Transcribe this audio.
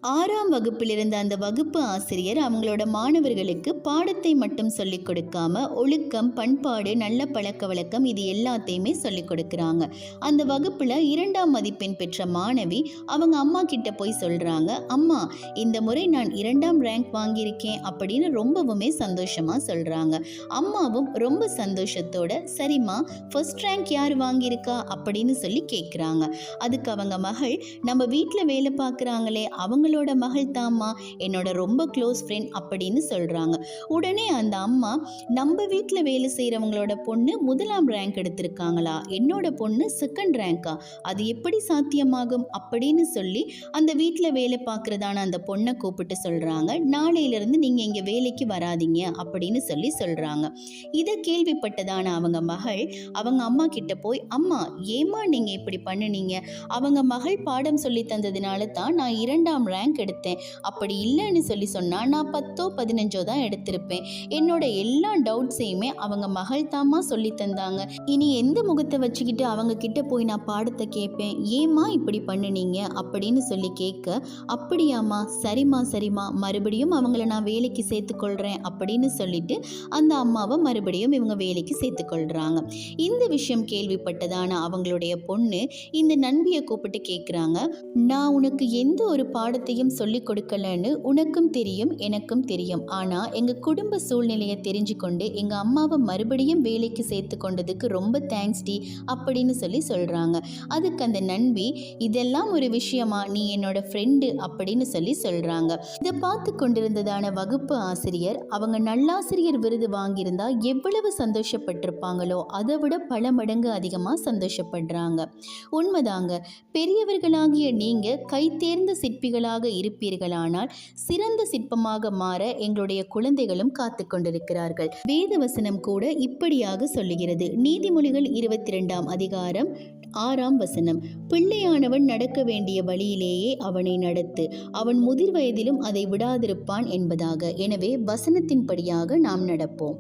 6ஆம் வகுப்பில் இருந்த அந்த வகுப்பு ஆசிரியர் அவங்களோட மாணவர்களுக்கு பாடத்தை மட்டும் சொல்லிக் கொடுக்காம ஒழுக்கம், பண்பாடு, நல்ல பழக்க வழக்கம் இது எல்லாத்தையுமே சொல்லிக் கொடுக்குறாங்க. அந்த வகுப்பில் 2ஆம் மதிப்பெண் பெற்ற மாணவி அவங்க அம்மா கிட்ட போய் சொல்கிறாங்க, அம்மா இந்த முறை நான் 2ஆம் ரேங்க் வாங்கியிருக்கேன் அப்படின்னு ரொம்பவுமே சந்தோஷமாக சொல்கிறாங்க. அம்மாவும் ரொம்ப சந்தோஷத்தோட சரிம்மா ஃபர்ஸ்ட் ரேங்க் யார் வாங்கியிருக்கா அப்படின்னு சொல்லி கேட்குறாங்க. அதுக்கு அவங்க மகள், நம்ம வீட்டில் வேலை பார்க்குறாங்களே அவங்களோட மகள் தாம்மா, என்னோட ரொம்ப க்ளோஸ் ஃப்ரெண்ட் அப்படின்னு சொல்கிறாங்க. உடனே அந்த அம்மா, நம்ம வீட்டில் வேலை செய்கிறவங்களோட பொண்ணு 1ஆம் ரேங்க் எடுத்திருக்காங்களா, என்னோட பொண்ணு 2nd ரேங்க்கா, அது எப்படி சாத்தியமாகும் அப்படின்னு சொல்லி அந்த வீட்டில் வேலை பார்க்குறதான அந்த பொண்ணை கூப்பிட்டு சொல்கிறாங்க, நாளையிலிருந்து நீங்கள் இங்கே வேலைக்கு வராதீங்க அப்படின்னு சொல்லி சொல்கிறாங்க. இதை கேள்விப்பட்டதான அவங்க மகள் அவங்க அம்மா கிட்ட போய், அம்மா ஏம்மா நீங்கள் இப்படி பண்ணுனீங்க, அவங்க மகள் பாடம் சொல்லி தந்ததுனால தான் நான் 2ஆம் ரேங்க் எடுத்தேன், அப்படி இல்லைன்னு சொல்லி சொன்னால் நான் 10ஓ 15ஓ தான் எடுத்திருப்பேன், என்னோட எல்லா டவுட்ஸையுமே அவங்க மகள் தாம்மா சொல்லி தந்தாங்க, இனி எந்த முகத்தை வச்சுக்கிட்டு அவங்க கிட்ட போய் நான் பாடத்தை கேட்பேன், ஏம்மா இப்படி பண்ணுனீங்க அப்படின்னு சொல்லி கேட்க, அப்படியாம்மா, சரிம்மா சரிம்மா, மறுபடியும் அவங்கள நான் வேலைக்கு சேர்த்துக்கொள்கிறேன் அப்படின்னு சொல்லிட்டு அந்த அம்மாவை மறுபடியும் இவங்க வேலைக்கு சேர்த்துக்கொள்கிறாங்க. இந்த விஷயம் கேள்விப்பட்டதான அவங்களுடைய பொண்ணு இந்த நண்பியை கூப்பிட்டு கேட்குறாங்க, நான் உனக்கு எந்த ஒரு பாடத்தையும் சொல்லிக் கொடுக்கலன்னு உனக்கும் தெரியும் எனக்கும் தெரியும், ஆனால் எங்கள் குடும்ப சூழ்நிலையை தெரிஞ்சு கொண்டு எங்கள் அம்மாவை மறுபடியும் வேலைக்கு சேர்த்து கொண்டதுக்கு ரொம்ப தேங்க்ஸ் டி அப்படின்னு சொல்லி சொல்கிறாங்க. அதுக்கு அந்த நண்பி, இதெல்லாம் ஒரு விஷயமா, நீ என்னோட ஃப்ரெண்டு அப்படின்னு சொல்லி சொல்கிறாங்க. இதை பார்த்து கொண்டிருந்ததான வகுப்பு ஆசிரியர் அவங்க நல்லாசிரியர் விருது வாங்கியிருந்தா எவ்வளவு சந்தோஷப்பட்டிருப்பாங்களோ அதை விட பல மடங்கு அதிகமாக சந்தோஷப்படுறாங்க. உண்மைதாங்க, பெரியவர்களாகிய நீங்கள் கைத்தேர்ந்த சிற்பிகளாக இருப்பீர்களானால் சிறந்த சிற்பமாக மாற எங்களுடைய குழந்தைகளும் காத்து கொண்டிருக்கிறார்கள். வேதவசனம் கூட இப்படியாக சொல்லுகிறது. நீதிமொழிகள் 22ஆம் அதிகாரம் 6ஆம் வசனம், பிள்ளையானவன் நடக்க வேண்டிய வழியிலேயே அவனை நடத்து, அவன் முதிர் வயதிலும் அதை விடாதிருப்பான் என்பதாக. எனவே வசனத்தின்படியாக நாம் நடப்போம்.